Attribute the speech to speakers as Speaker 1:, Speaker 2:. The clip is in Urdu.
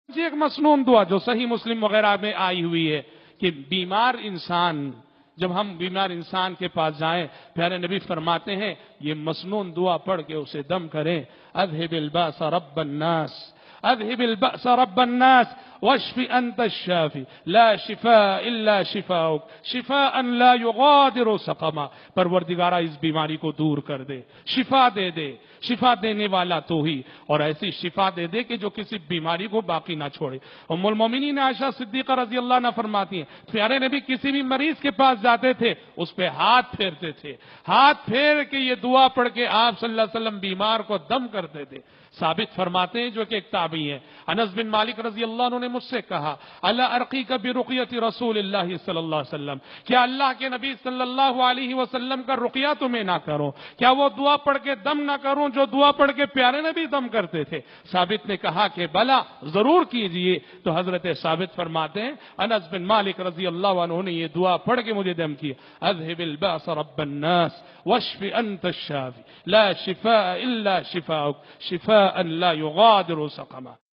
Speaker 1: جی ایک مسنون دعا جو صحیح مسلم وغیرہ میں آئی ہوئی ہے کہ بیمار انسان جب ہم بیمار انسان کے پاس جائیں پیارے نبی فرماتے ہیں یہ مسنون دعا پڑھ کے اسے دم کریں اذهب الباس رب الناس اذهب الباس رب الناس واشف انت الشافي لا شفاء الا شفاؤك شفاء لا يغادر سقما پروردگارا اس بیماری کو دور کر دے شفا دے دے شفا دینے والا تو ہی اور ایسی شفا دے دے کہ جو کسی بیماری کو باقی نہ چھوڑے ام المومنین عائشہ صدیقہ رضی اللہ عنہا فرماتی ہیں پیارے نبی کسی بھی مریض کے پاس جاتے تھے اس پہ ہاتھ پھیرتے تھے ہاتھ پھیر کے یہ دعا پڑھ کے آپ صلی اللہ علیہ وسلم بیمار کو دم کرتے تھے ثابت فرماتے ہیں جو کہ ایک تابعی ہے انس بن مالک رضی اللہ عنہ نے مجھ سے کہا الا ارقیک برقیۃ رسول اللہ صلی اللہ علیہ وسلم کیا اللہ کے نبی صلی اللہ علیہ وسلم کا رقیہ تمہیں نہ کروں کیا وہ دعا پڑھ کے دم نہ کروں جو دعا پڑھ کے پیارے نبی دم کرتے تھے ثابت نے کہا کہ بلا ضرور کیجئے تو حضرت ثابت فرماتے ہیں انس بن مالک رضی اللہ عنہ نے یہ دعا پڑھ کے مجھے دم کیا اذهب الباس رب الناس واشف انت الشافي لا شفاء الا شفاؤك شفاء لا يغادر سقما